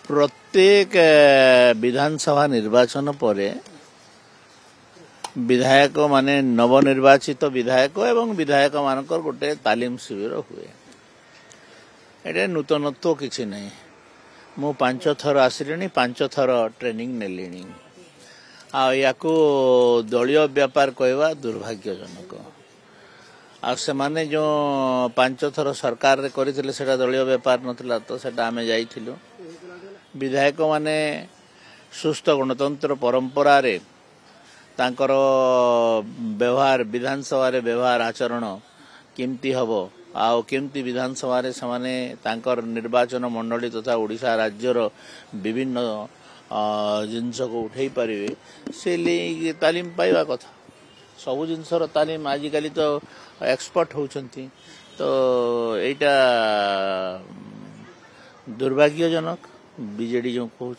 प्रत्येक विधानसभा निर्वाचन पर विधायक माने नवनिर्वाचित विधायक एवं विधायक मानकर गोटे तालीम शिविर हुए। एटे नूतनत्व किछि नहीं। मु 5 थर आसिलिनी, 5 थर ट्रेनिंग नेलिनी। याकू दलीय व्यापार कहवा दुर्भाग्यजनक। से माने जो 5 थर सरकार रे करथिले सेटा दलीय व्यापार नथिला, तो सेटा आमे जाइथिलु। विधायक माने सुस्थ गणतंत्र परंपरा रे तांकर व्यवहार विधानसभा रे व्यवहार आचरण केमती हबो आउ केमती विधानसभा रे समाने तांकर निर्वाचन मंडली तथा ओडिशा राज्यर विभिन्न जिनस को उठै परिवे से ले तालीम पाइबा कथा। सबु जिनसर तालीम आजिकाली तो एक्सपर्ट होउछंती, तो एटा दुर्भाग्यजनक बीजेडी जो कहूछ।